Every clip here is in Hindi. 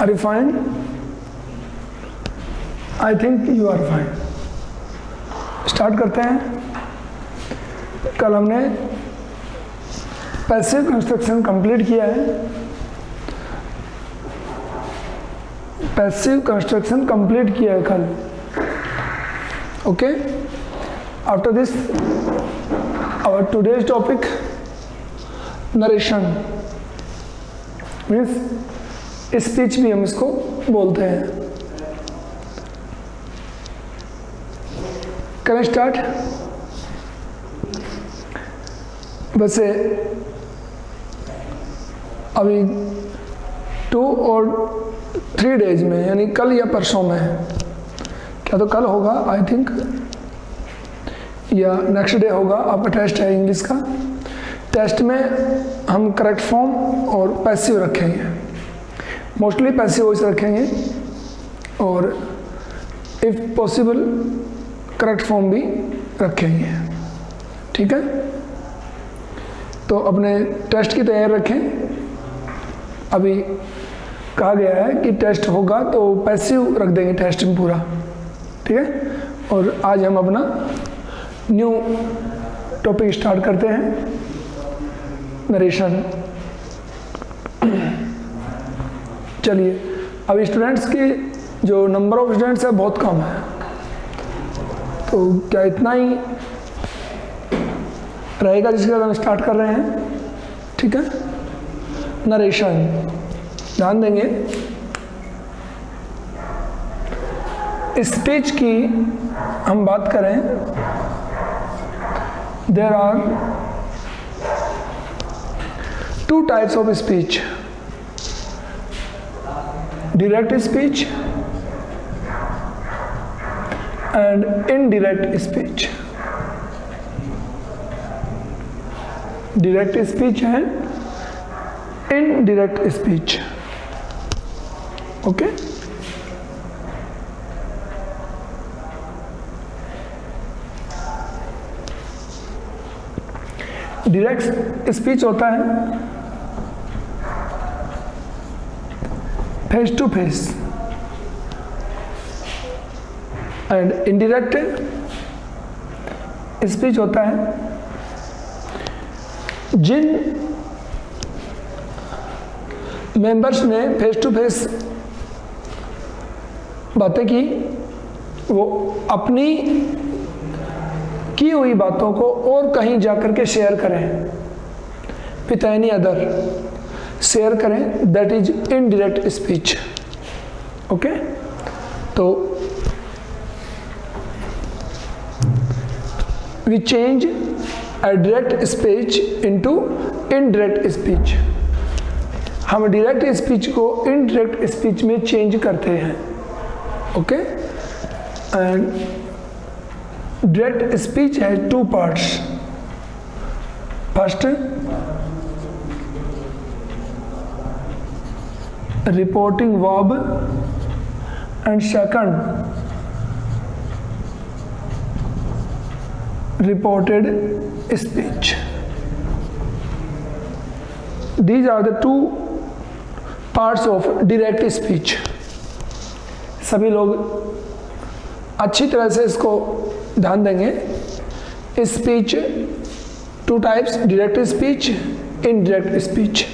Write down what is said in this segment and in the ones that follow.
Are you fine? I think you are fine. Start करते हैं। कल हमने पैसिव कंस्ट्रक्शन कंप्लीट किया है। पैसिव कंस्ट्रक्शन कंप्लीट किया है कल। Okay, after this our today's topic narration means speech भी हम इसको बोलते हैं। Can I start? वैसे अभी 2 और 3 डेज में, यानी कल या परसों में, क्या तो कल होगा आई थिंक या नेक्स्ट डे होगा, आपका टेस्ट है इंग्लिश का। टेस्ट में हम करेक्ट फॉर्म और पैसिव रखेंगे, मोस्टली पैसिव वॉइस रखेंगे और इफ़ पॉसिबल करेक्ट फॉर्म भी रखेंगे। ठीक है, तो अपने टेस्ट की तैयारी रखें। अभी कहा गया है कि टेस्ट होगा तो पैसिव रख देंगे टेस्ट में पूरा। ठीक है, और आज हम अपना न्यू टॉपिक स्टार्ट करते हैं, नरेशन। चलिए, अब स्टूडेंट्स की जो नंबर ऑफ स्टूडेंट्स है बहुत कम है, तो क्या इतना ही रहेगा जिसके बाद हम स्टार्ट कर रहे हैं। ठीक है, नरेशन ध्यान देंगे। स्पीच की हम बात करें, there are 2 types of speech, direct speech and indirect speech. Direct speech है, indirect speech. Okay, direct speech होता है face to face, and indirect speech होता है जिन मेंबर्स ने फेस टू फेस बातें की, वो अपनी की हुई बातों को और कहीं जाकर के शेयर करें, विथ एनी अदर शेयर करें, that is indirect speech. Okay, तो we change a direct speech into indirect speech। हम डायरेक्ट स्पीच को इनडायरेक्ट स्पीच में चेंज करते हैं। ओके, एंड डायरेक्ट स्पीच है 2 parts. First, reporting verb and second, reported speech। These are the 2 parts of direct speech। सभी लोग अच्छी तरह से इसको ध्यान देंगे। Speech 2 types, direct speech, indirect speech.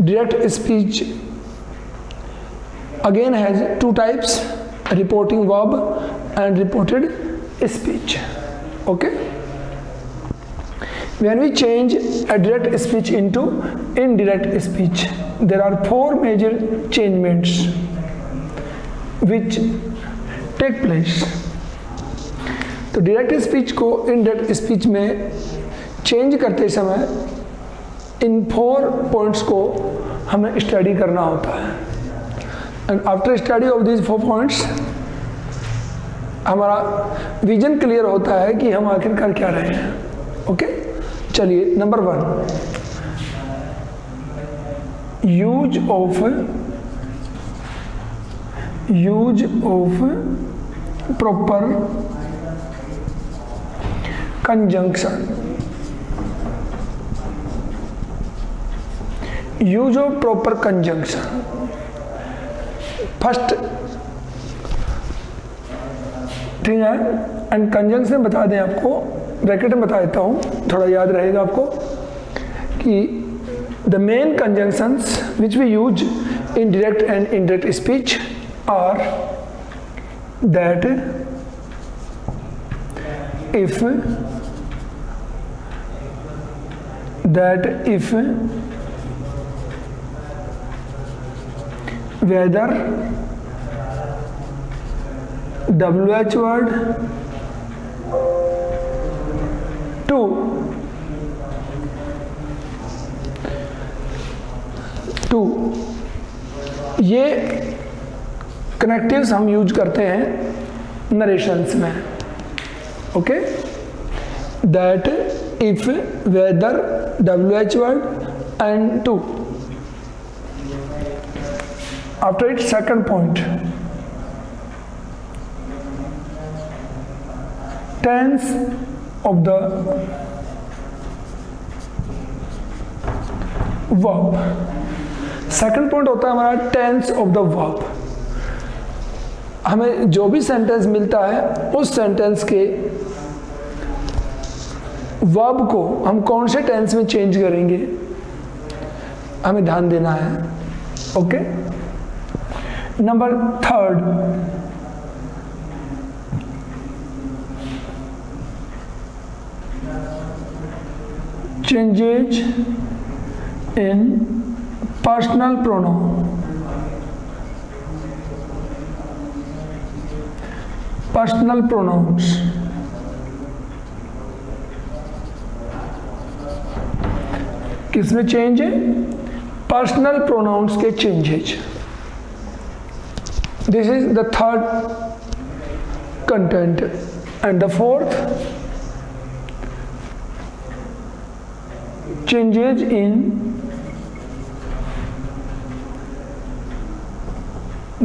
Direct speech again has 2 types, reporting verb and reported speech। Okay, when we change a direct speech into indirect speech, there are 4 major changements which take place। तो डायरेक्ट स्पीच को इनडायरेक्ट स्पीच में चेंज करते समय इन 4 पॉइंट्स को हमें स्टडी करना होता है, and after study of these 4 points हमारा विजन क्लियर होता है कि हम आखिर कर क्या रहे हैं। ओके, चलिए, number 1, use of proper conjunction. Use of proper conjunction first, ठीक है। एंड कंजंक्शन बता दें आपको, ब्रैकेट में बता देता हूँ, थोड़ा याद रहेगा आपको कि the main conjunctions which we use in direct and indirect speech are that if whether WH word to ये कनेक्टिव्स हम यूज करते हैं नरेशंस में, okay. That if whether WH word and to. After it, second point, tense of the verb. Second point होता है हमारा टेंस ऑफ द वर्ब। हमें जो भी सेंटेंस मिलता है उस सेंटेंस के वर्ब को हम कौन से टेंस में चेंज करेंगे, हमें ध्यान देना है, okay. Number third, changes in personal pronoun. Personal pronouns, किसमें चेंज है? पर्सनल प्रोनाउंस के changes. This is the third content. And the fourth, changes in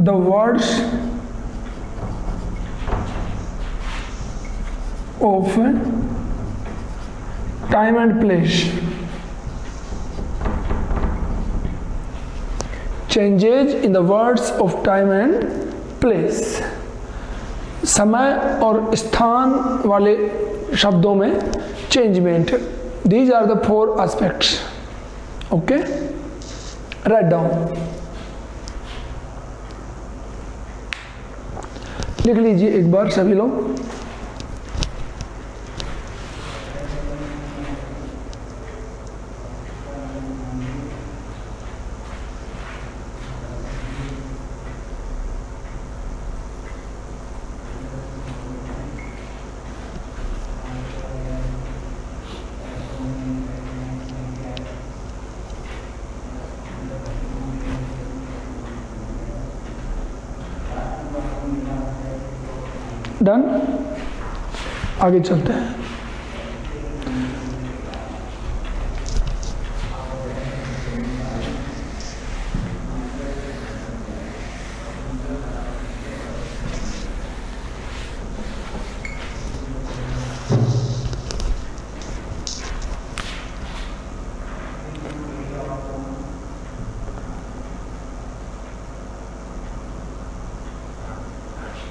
the words of time and place। Changes in the words of time and place, समय और स्थान वाले शब्दों में changement. These are the four aspects, okay? Write down, लिख लीजिए एक बार सभी लोग। डन, आगे चलते हैं।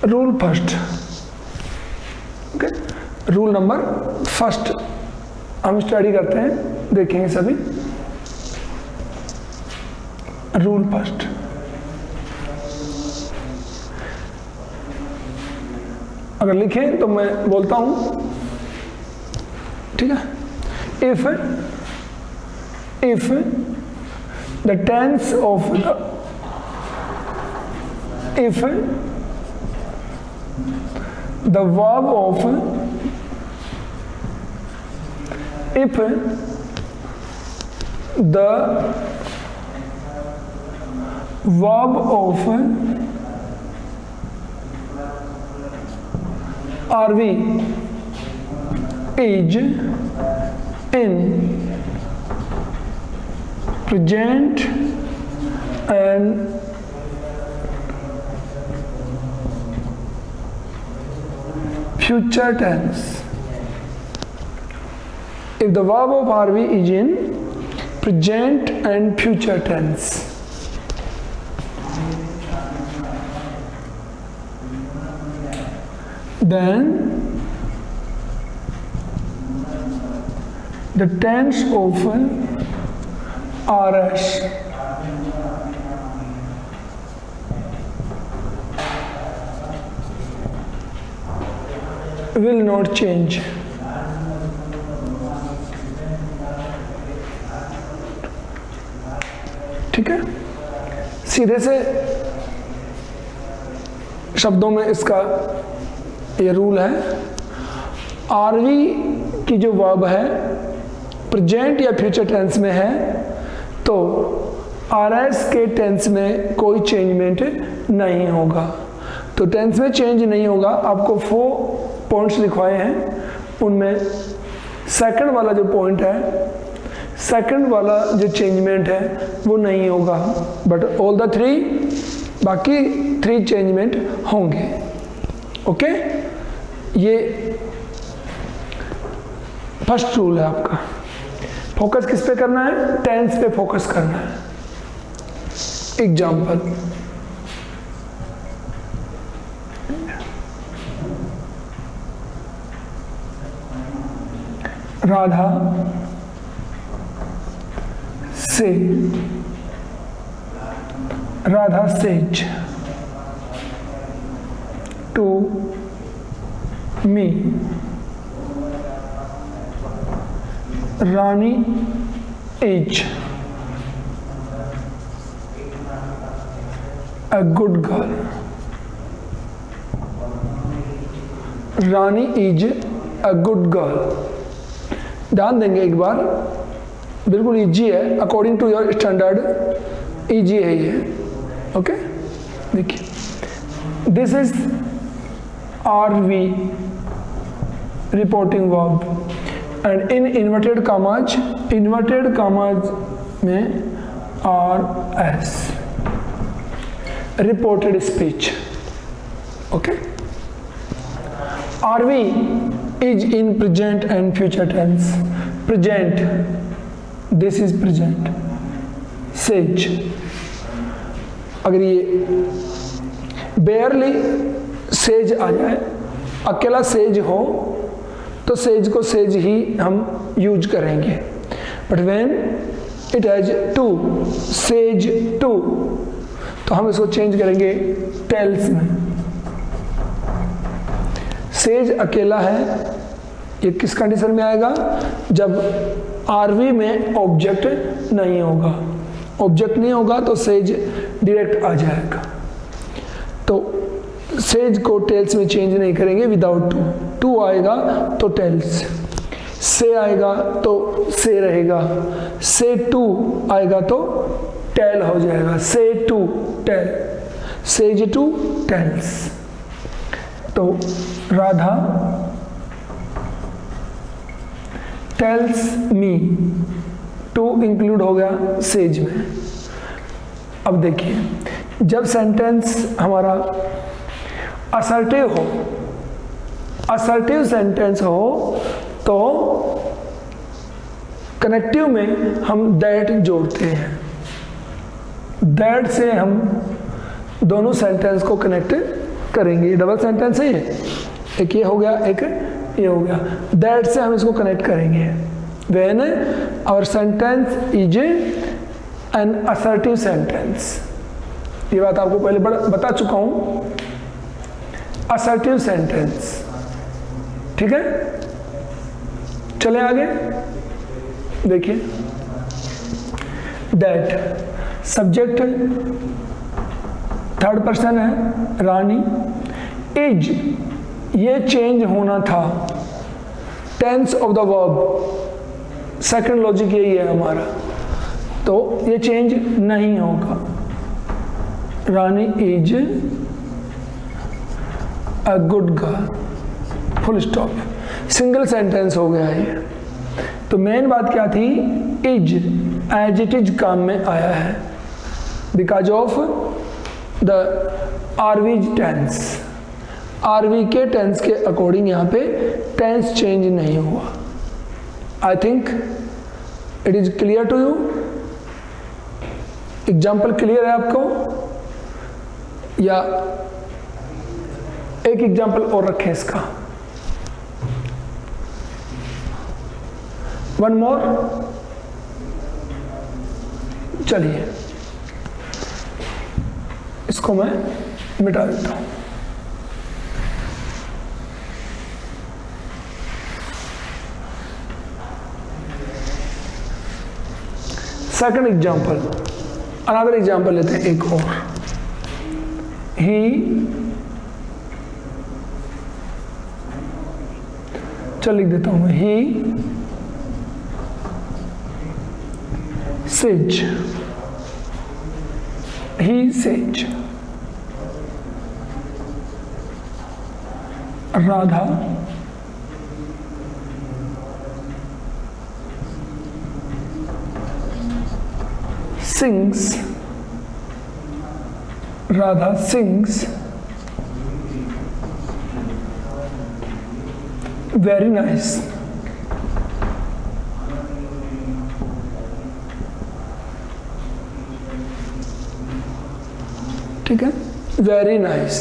Rule first, rule number first हम स्टडी करते हैं, देखेंगे सभी। रूल फर्स्ट, अगर लिखें तो मैं बोलता हूं, ठीक है। If the tense of if the verb of if the verb of RV is in present and future tense, if the verb of RV is in present and future tense, then the tense of RS will not change. ठीक है, सीधे से शब्दों में इसका ये रूल है, आरवी की जो वर्ब है प्रेजेंट या फ्यूचर टेंस में है तो आरएस के टेंस में कोई चेंजमेंट नहीं होगा। तो टेंस में चेंज नहीं होगा। आपको 4 पॉइंट्स लिखवाए हैं, उनमें सेकंड वाला जो पॉइंट है, सेकंड वाला जो चेंजमेंट है वो नहीं होगा, बट ऑल द 3 बाकी 3 चेंजमेंट होंगे। ओके, ये फर्स्ट रूल है आपका। फोकस किस पे करना है? टेंस पे फोकस करना है। एग्जाम्पल, राधा से, Radha says to me, Rani is a good girl. Rani is a good girl. ध्यान देंगे एक बार, बिल्कुल इजी है, according to your standard easy है ये। ओके, देखिए, this is RV reporting verb and in inverted commas में R S reported speech. Okay, RV is in present and future tense. Present, this is present. Says, अगर ये बेयरली सेज आ जाए, अकेला सेज हो तो सेज को सेज ही हम यूज करेंगे, but when it has to, says to, तो हम इसको चेंज करेंगे टेल्स में। सेज अकेला है, ये किस कंडीशन में आएगा? जब आरवी में ऑब्जेक्ट नहीं होगा। ऑब्जेक्ट नहीं होगा तो सेज डायरेक्ट आ जाएगा। तो सेज को टेल्स में चेंज नहीं करेंगे विदाउट टू। टू आएगा तो टेल्स, से आएगा तो से रहेगा, से टू आएगा तो टेल हो जाएगा। Say to tell, says to tells. तो Radha tells me, to include हो गया सेज में। अब देखिए, जब सेंटेंस हमारा असर्टिव हो, असर्टिव सेंटेंस हो तो कनेक्टिव में हम दैट जोड़ते हैं। दैट से हम दोनों सेंटेंस को कनेक्ट करेंगे। डबल सेंटेंस है ये, एक ये हो गया, एक ये हो गया। दैट से हम इसको कनेक्ट करेंगे। When our sentence is an assertive sentence. ये बात आपको पहले बता चुका हूं। असर्टिव सेंटेंस, ठीक है। चले आगे, देखिए, दैट सब्जेक्ट थर्ड पर्सन है, रानी। इज, ये चेंज होना था। Tense of the verb, second logic यही है हमारा, तो ये चेंज नहीं होगा। Rani is a good girl, full stop. Single sentence हो गया ये। तो मेन बात क्या थी? इज, एज इट इज काम में आया है because of the RV tense. RV के टेंस के अकॉर्डिंग यहाँ पे टेंस चेंज नहीं हुआ। I think it is clear to you. Example clear है आपको या एक एग्जाम्पल और रखें इसका, वन मोर। चलिए इसको मैं मिटा देता हूं। सेकंड एग्जाम्पल, अनदर एग्जाम्पल लेते हैं एक और। ही, चल लिख देता हूं मैं, he says, he says. Radha sings, Radha sings very nice। ठीक है, वेरी नाइस।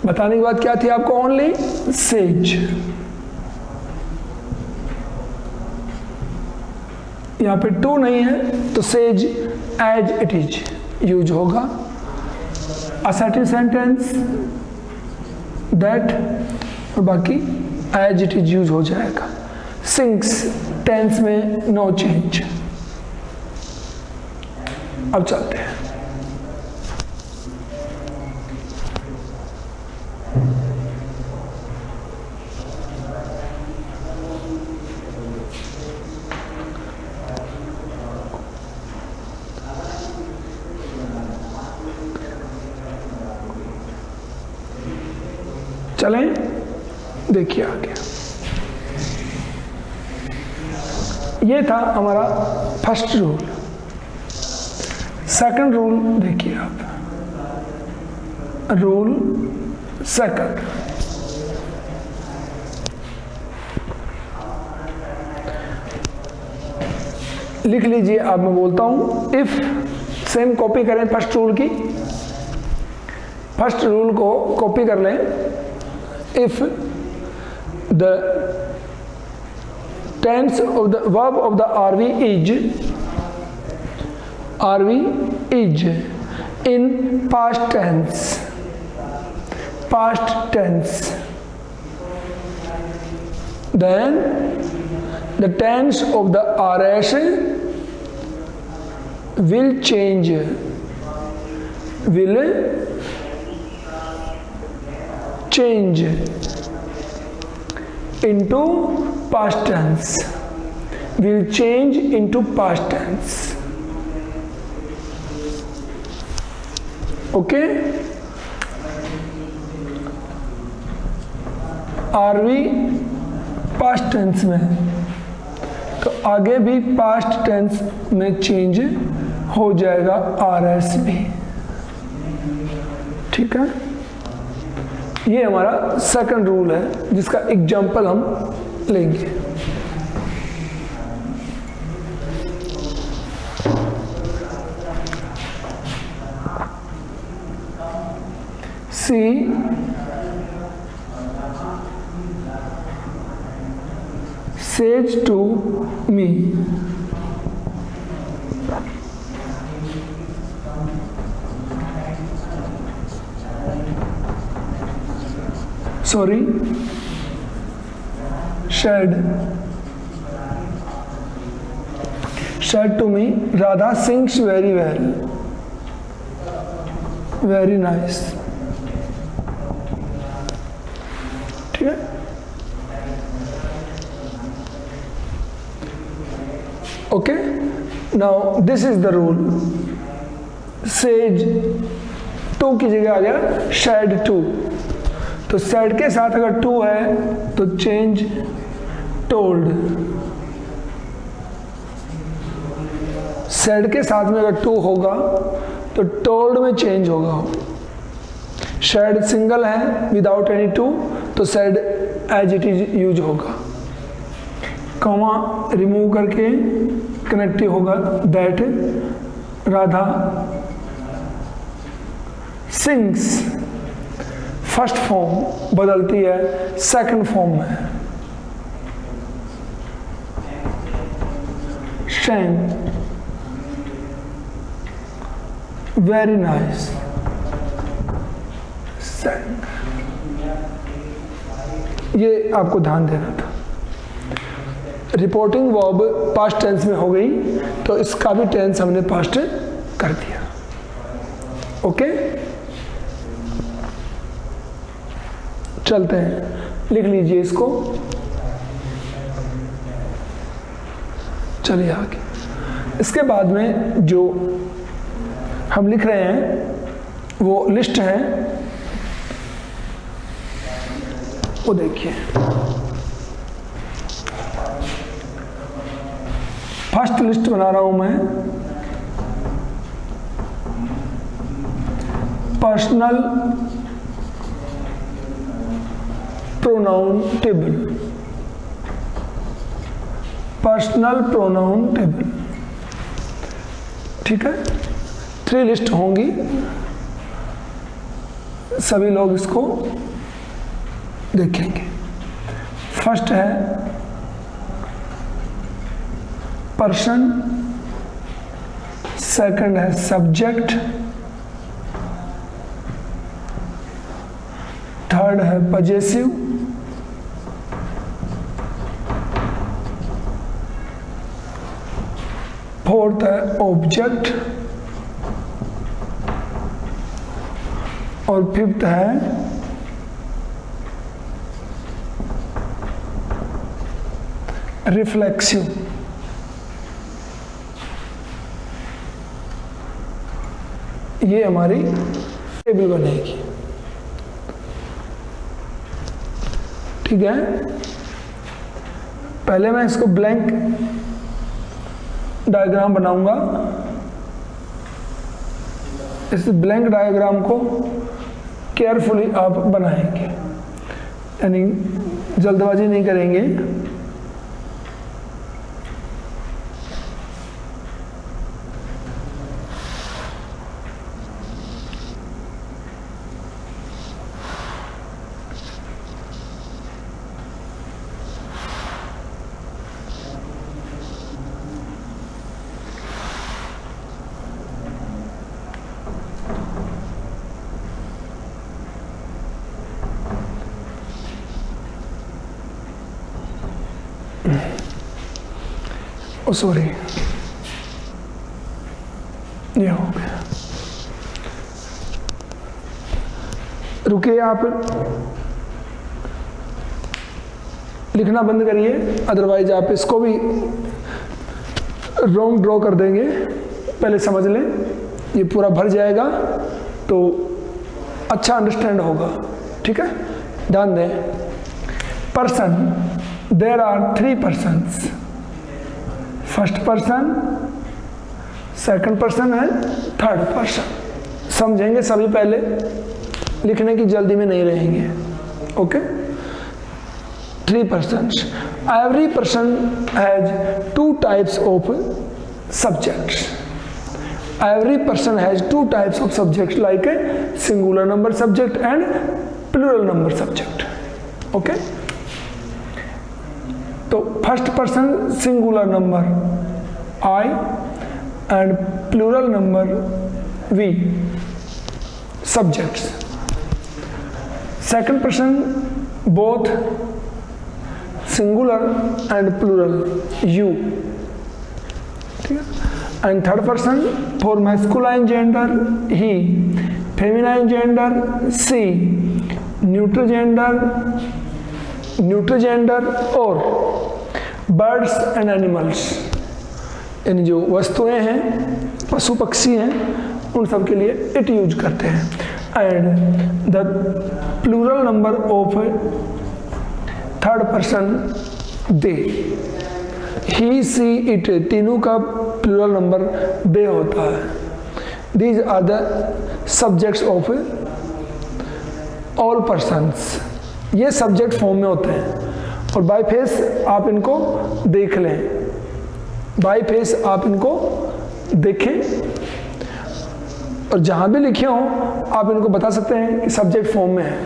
बताने की बात क्या थी आपको, ओनली सेज। यहाँ पे टू नहीं है तो says as it is use होगा। असर्टिव सेंटेंस दैट, और बाकी एज इट इज यूज हो जाएगा। सिंक्स टेंस में नो चेंज। अब चलते हैं, चलें देखिए आगे। ये था हमारा फर्स्ट रूल। सेकंड रूल देखिए आप, रूल सेकंड, लिख लीजिए आप, मैं बोलता हूं। इफ, सेम कॉपी करें फर्स्ट रूल की, फर्स्ट रूल को कॉपी कर लें। If the tense of the verb of the RV is in past tense, then the tense of the RS will change into past tense, will change into past tense। Okay, RV past tense में तो आगे भी पास्ट टेंस में चेंज हो जाएगा, आरएस भी। ठीक है, ये हमारा सेकंड रूल है जिसका एग्जाम्पल हम लेंगे। She says to me, sorry, said to me, Radha sings very well, very nice। ठीक है, okay. Now this is the rule. Says to की जगह आ गया शेड टू, तो सेड के साथ अगर टू है तो चेंज टोल्ड, सेड के साथ में अगर टू होगा तो टोल्ड में चेंज होगा। शेड सिंगल है विदाउट एनी टू तो said as it is use होगा। कॉमा रिमूव करके कनेक्टिव होगा, that Radha sings first form बदलती है सेकंड फॉर्म में। शैंग, वेरी नाइस, ये आपको ध्यान देना था। रिपोर्टिंग वर्ब पास्ट टेंस में हो गई, तो इसका भी टेंस हमने पास्ट कर दिया। ओके, चलते हैं, लिख लीजिए इसको। चलिए आगे। इसके बाद में जो हम लिख रहे हैं वो लिस्ट है, वो देखिए। फर्स्ट लिस्ट बना रहा हूं मैं, personal pronoun table, personal pronoun table, ठीक है। 3 लिस्ट होंगी, सभी लोग इसको देखेंगे। फर्स्ट है पर्सन, सेकंड है सब्जेक्ट, थर्ड है पजेसिव, फोर्थ है ऑब्जेक्ट, और फिफ्थ है रिफ्लेक्सिव। ये हमारी टेबल बनेगी, ठीक है। पहले मैं इसको ब्लैंक डायग्राम बनाऊंगा। इस ब्लैंक डायग्राम को केयरफुली आप बनाएंगे, यानी जल्दबाजी नहीं करेंगे। सॉरी, ये हो गया। रुकिए, आप लिखना बंद करिए, अदरवाइज आप इसको भी रॉन्ग ड्रॉ कर देंगे। पहले समझ लें, ये पूरा भर जाएगा तो अच्छा अंडरस्टैंड होगा, ठीक है। ध्यान दें। Person, there are 3 persons, first person, second person है, थर्ड पर्सन। समझेंगे सभी, पहले लिखने की जल्दी में नहीं रहेंगे। Okay, 3 persons। Every person has 2 types of subjects। Every person has 2 types of subjects, like a singular number subject and plural number subject। Okay, तो first person singular number I and plural number we, subjects। Second person both singular and plural you, and third person for masculine gender he, feminine gender she, neutral gender और बर्ड्स एंड एनिमल्स, यानी जो वस्तुएं हैं, पशु पक्षी हैं, उन सब के लिए इट यूज करते हैं। And the plural number of third person they, he she it, तीनों का प्लूरल नंबर दे होता है। These are the subjects of all persons. ये सब्जेक्ट फॉर्म में होते हैं, और बाय फेस आप इनको देख लें, बाय फेस आप इनको देखें, और जहां भी लिखे हों आप इनको बता सकते हैं कि सब्जेक्ट फॉर्म में है।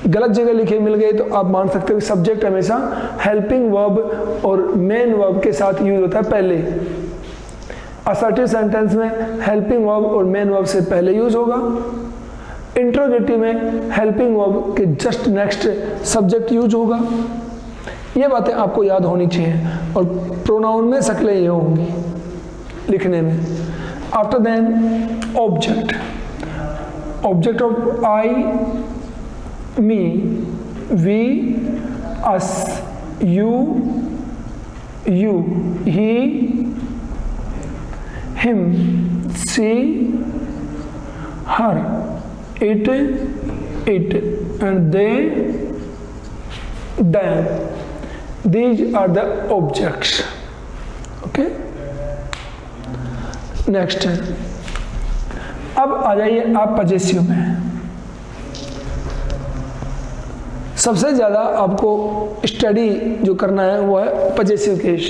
गलत जगह लिखे मिल गए तो आप मान सकते हो कि सब्जेक्ट हमेशा हेल्पिंग वर्ब और मेन वर्ब के साथ यूज होता है पहले। असर्टिव सेंटेंस में हेल्पिंग वर्ब और मेन वर्ब से पहले यूज होगा। इंट्रोगेटिव में हेल्पिंग वर्ब के जस्ट नेक्स्ट सब्जेक्ट यूज होगा। ये बातें आपको याद होनी चाहिए। और प्रोनाउन में शक्लें ये होंगी लिखने में। After then object, object of I, me, we, us, you, he, him, she, her, it, and they, them. These are the objects. Okay? Next. अब आ जाइए आप पजेसिव में। सबसे ज़्यादा आपको स्टडी जो करना है वो है पजेसिव केस।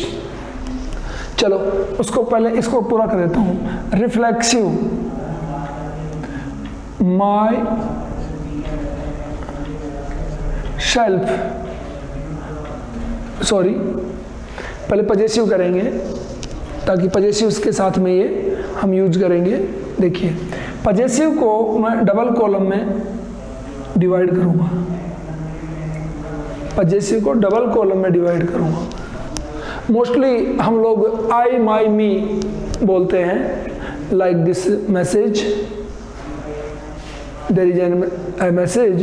चलो उसको पहले इसको पूरा कर देता हूं। रिफ्लेक्सिव, माई सेल्फ, सॉरी पहले पजेसिव करेंगे ताकि पजेसिव के साथ में ये हम यूज करेंगे। देखिए पजेसिव को मैं डबल कॉलम में डिवाइड करूंगा, पजेसिव को डबल कॉलम में डिवाइड करूंगा। मोस्टली हम लोग आई, माई, मी बोलते हैं। Like this message, there is a message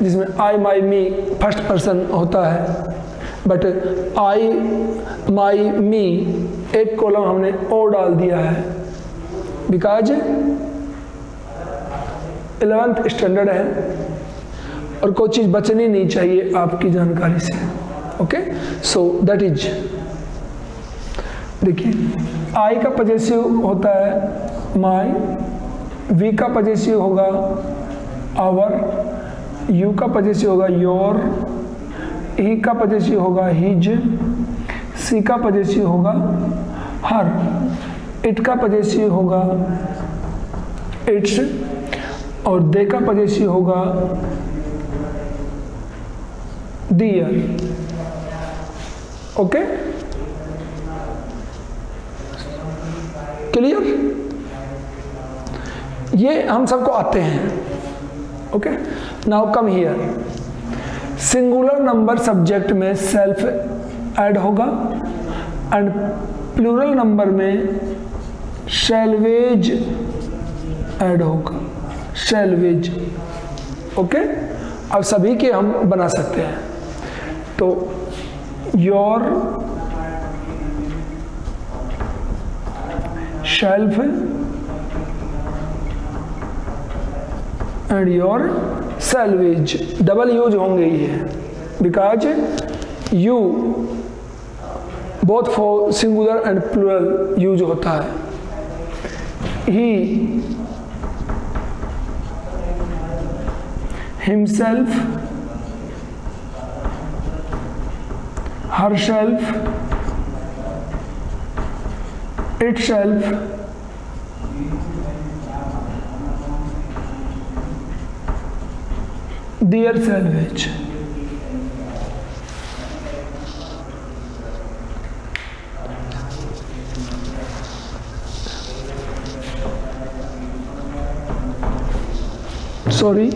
जिसमें I, my, me first person होता है। बट आई, माई, मी एक कॉलम हमने और डाल दिया है बिकॉज 11th स्टैंडर्ड है और कोई चीज़ बचनी नहीं चाहिए आपकी जानकारी से। ओके, सो दैट इज, देखिए आई का पजेसिव होता है माई, वी का पजेसिव होगा आवर, यू का पजेसिव होगा योर, ही का पजेसिव होगा हिज, सी का पजेसिव होगा हर, इट का पजेसिव होगा इट्स, और दे का पजेसिव होगा दियर। Okay, clear? ये हम सबको आते हैं। Okay, now come here. Singular number subject में सेल्फ ऐड होगा एंड प्लूरल नंबर में शैलवेज ऐड होगा, शैलवेज। ओके, अब सभी के हम बना सकते हैं। तो yourself and yourselves, double use होंगे ये because you both for singular and plural use होता है। He, himself, herself, itself, their selvage। Sorry,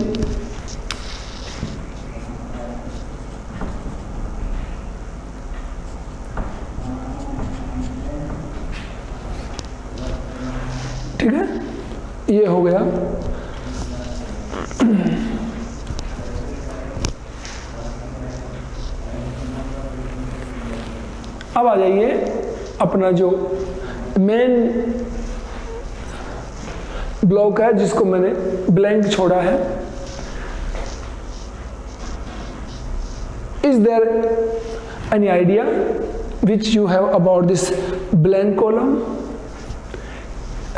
ठीक है, ये हो गया। अब आ जाइए अपना जो मेन ब्लॉक है जिसको मैंने ब्लैंक छोड़ा है। Is there any idea which you have about this blank column?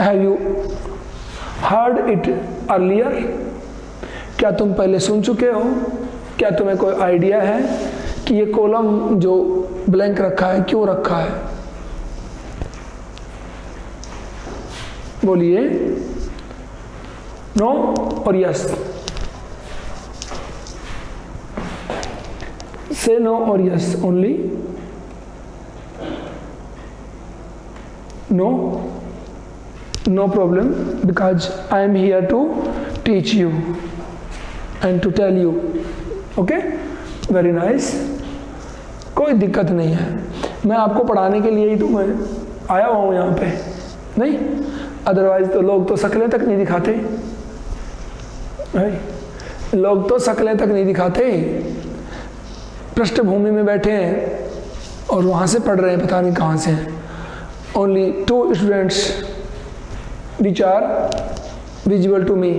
Have you heard it earlier? क्या तुम पहले सुन चुके हो? क्या तुम्हें कोई आइडिया है कि ये कॉलम जो ब्लैंक रखा है क्यों रखा है? बोलिए, नो और यस। से नो और yes only. No, no problem, because I am here to teach you and to tell you. Okay, very nice, कोई दिक्कत नहीं है, मैं आपको पढ़ाने के लिए ही तो मैं आया हुआ हूँ यहाँ पे, नहीं अदरवाइज तो लोग तो शक्लें तक नहीं दिखाते, लोग तो शक्लें तक नहीं दिखाते, पृष्ठभूमि में बैठे हैं और वहाँ से पढ़ रहे हैं, पता नहीं कहाँ से हैं। Only 2 students which are visible to me,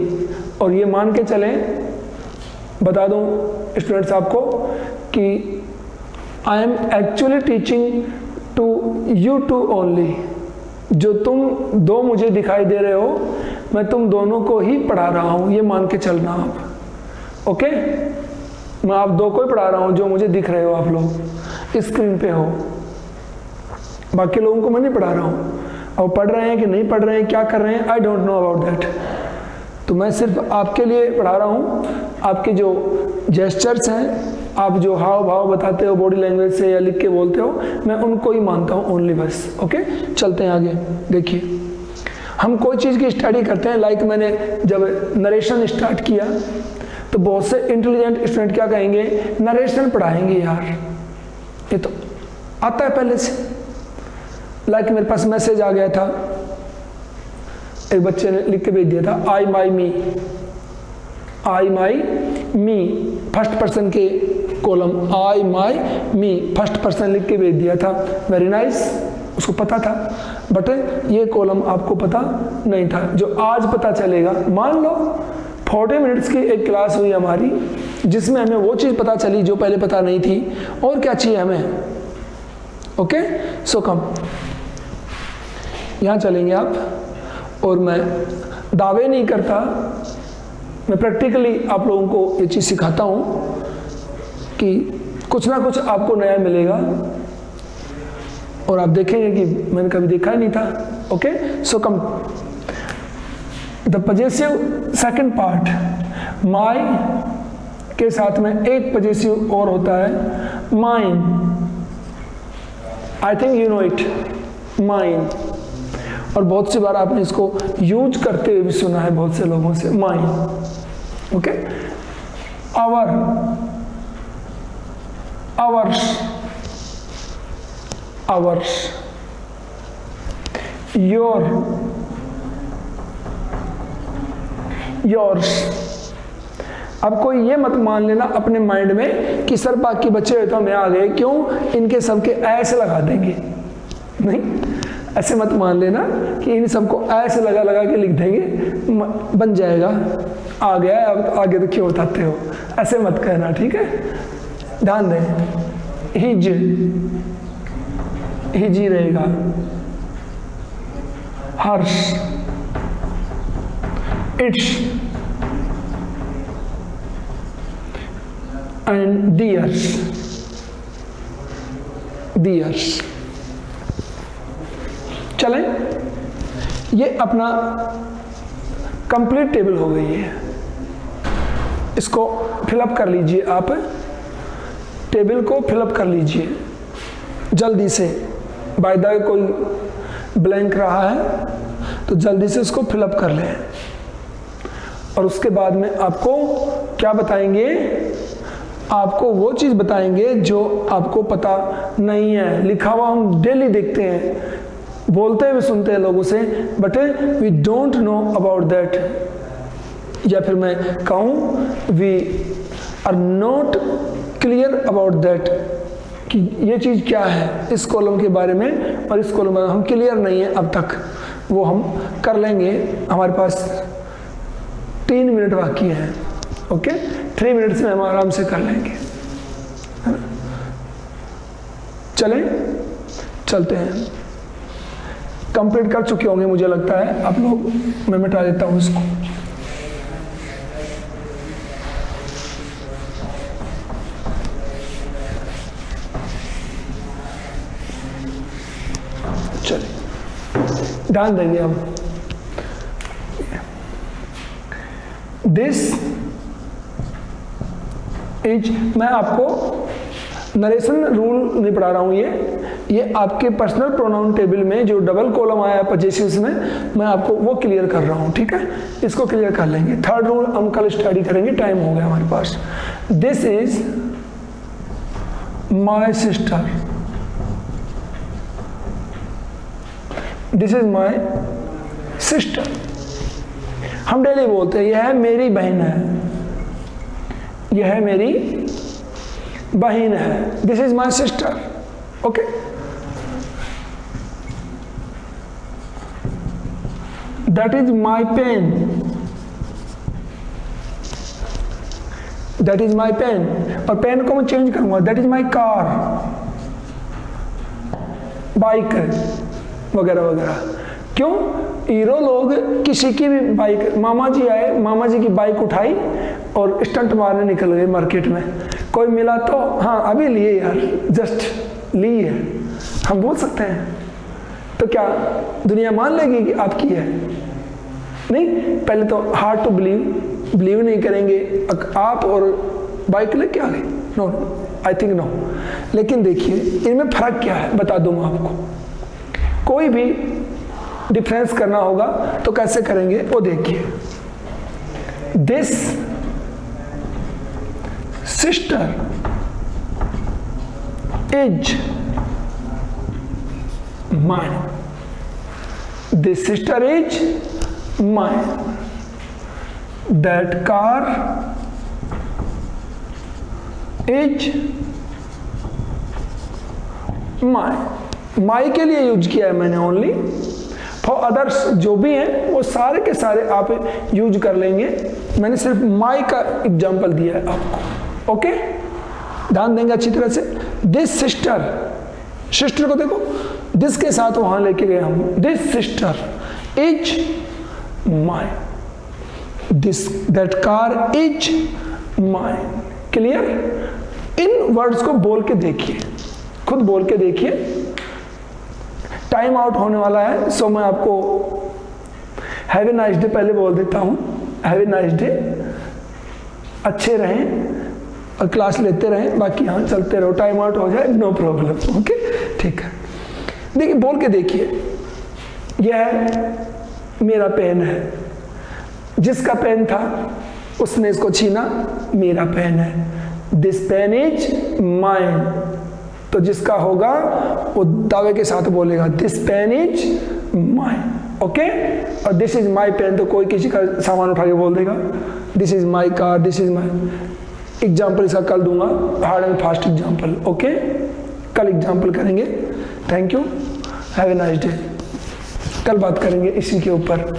और ये मान के चलें, बता दूँ स्टूडेंट्स आपको कि I am actually teaching to you two only. जो तुम 2 मुझे दिखाई दे रहे हो, मैं तुम दोनों को ही पढ़ा रहा हूँ, ये मान के चलना आप। ओके, मैं आप 2 को ही पढ़ा रहा हूँ जो मुझे दिख रहे हो, आप लोग स्क्रीन पे हो, बाकी लोगों को मैं नहीं पढ़ा रहा हूँ। और पढ़ रहे हैं कि नहीं पढ़ रहे हैं, क्या कर रहे हैं, I don't know about that. तो मैं सिर्फ आपके लिए पढ़ा रहा हूँ। आपके जो जेस्चर्स हैं, आप जो हाव भाव बताते हो बॉडी लैंग्वेज से या लिख के बोलते हो, मैं उनको ही मानता हूँ ओनली, बस। ओके, चलते हैं आगे। देखिए, हम कोई चीज़ की स्टडी करते हैं, लाइक मैंने जब नरेशन स्टार्ट किया तो बहुत से इंटेलिजेंट स्टूडेंट क्या कहेंगे, नरेशन पढ़ाएंगे यार, ये तो आता है पहले से। लाइक मेरे पास मैसेज आ गया था, एक बच्चे ने लिख के भेज दिया था, आई my me, I my me, first person के column, I my me, first person लिख के भेज दिया था। वेरी नाइस, उसको पता था, बट ये कॉलम आपको पता नहीं था, जो आज पता चलेगा। मान लो 40 मिनट्स की एक क्लास हुई हमारी, जिसमें हमें वो चीज़ पता चली जो पहले पता नहीं थी, और क्या चाहिए हमें। ओके, सो कम यहाँ चलेंगे आप, और मैं दावे नहीं करता, मैं प्रैक्टिकली आप लोगों को ये चीज़ सिखाता हूँ कि कुछ ना कुछ आपको नया मिलेगा, और आप देखेंगे कि मैंने कभी देखा ही नहीं था। Okay, so come, the possessive second part, my के साथ में एक पजेसिव और होता है, mine. I think you know it, mine, और बहुत सी बार आपने इसको यूज करते हुए भी सुना है बहुत से लोगों से, mine. Okay, our, ours, ours, your, yours. अब कोई ये मत मान लेना अपने माइंड में कि सर बाकी बच्चे हुए तो हमें आ गए, क्यों इनके सबके ऐसे लगा देंगे, नहीं, ऐसे मत मान लेना कि इन सबको ऐसे लगा लगा के लिख देंगे, बन जाएगा, आ गया अब तो आगे तो क्यों बताते हो, ऐसे मत कहना, ठीक है, ध्यान दें। हिज, हिजी रहेगा, हर्ष, इट्स, एंड डियर्स, डियर्स। चलें, ये अपना कंप्लीट टेबल हो गई है, इसको फिलअप कर लीजिए, आप टेबल को फिलअप कर लीजिए जल्दी से। बाय द वे कोई ब्लैंक रहा है तो जल्दी से उसको फिलअप कर लें, और उसके बाद में आपको क्या बताएंगे, आपको वो चीज़ बताएंगे जो आपको पता नहीं है। लिखा हुआ हम डेली देखते हैं, बोलते हुए सुनते हैं लोगों से, but we don't know about that, या फिर मैं कहूँ we are not clear about that, कि ये चीज़ क्या है इस कॉलम के बारे में, और इस कॉलम में हम क्लियर नहीं है अब तक। वो हम कर लेंगे, हमारे पास 3 मिनट बाकी हैं। ओके, 3 मिनट्स में हम आराम से कर लेंगे, है ना। चलें, चलते हैं, कंप्लीट कर चुके होंगे मुझे लगता है आप लोग, मैं मिटा देता हूँ इसको। चलिए, ध्यान देंगे अब। दिस इज, मैं आपको नरेशन रूल नहीं पढ़ा रहा हूँ, ये आपके पर्सनल प्रोनाउन टेबल में जो डबल कॉलम आया है पजेसिव्स में, मैं आपको वो क्लियर कर रहा हूँ, ठीक है। इसको क्लियर कर लेंगे। थर्ड रूल हम कल स्टडी करेंगे, टाइम हो गया हमारे पास। This is my sister, this is my sister. हम डेली बोलते हैं यह मेरी बहन है, यह मेरी बहन है, this is my sister, okay. That is my pen, that is my pen, और पेन को मैं चेंज करूंगा, that is my car, bike वगैरह वगैरह। क्यों? हीरो लोग किसी की भी बाइक, मामा जी आए, मामा जी की बाइक उठाई और स्टंट मारने निकल गए मार्केट में, कोई मिला तो हाँ अभी लिए यार, जस्ट ली है, हम बोल सकते हैं। तो क्या दुनिया मान लेगी कि आपकी है? नहीं, पहले तो हार्ड टू बिलीव नहीं करेंगे, आप और बाइक लेके आ गए, नो आई थिंक नो। लेकिन देखिए इनमें फर्क क्या है, बता दूं आपको। कोई भी डिफरेंस करना होगा तो कैसे करेंगे वो देखिए। This sister is mine, this sister is mine, that car is mine. My के लिए यूज किया है मैंने ओनली, फॉर अदर्स जो भी हैं वो सारे के सारे आप यूज कर लेंगे। मैंने सिर्फ माई का एग्जांपल दिया है आपको, ओके। ध्यान देंगे अच्छी तरह से। दिस सिस्टर, सिस्टर को देखो, दिस के साथ वहां लेके गए हम, this sister is my, this that car is mine. Clear? In words को बोल के देखिए, खुद बोल के देखिए। टाइम आउट होने वाला है, सो मैं आपको हैव ए नाइस डे पहले बोल देता हूँ। हैव ए नाइस डे, अच्छे रहें और क्लास लेते रहें, बाकी यहाँ चलते रहो, टाइम आउट हो जाए नो प्रॉब्लम, ओके ठीक है। देखिए बोल के देखिए, यह मेरा पेन है, जिसका पेन था उसने इसको छीना, मेरा पेन है। दिस पेन इज माइन, तो जिसका होगा वो दावे के साथ बोलेगा this pen is mine, okay. और दिस इज माई पेन तो कोई किसी का सामान उठा के बोल देगा, this is my car, this is my. Example इसका कल दूंगा, hard and fast example, okay. कल एग्जाम्पल करेंगे। Thank you, have a nice day. कल बात करेंगे इसी के ऊपर,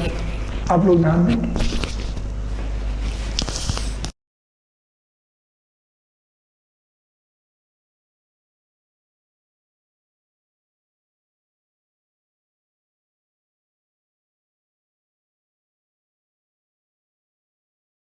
आप लोग ध्यान देंगे।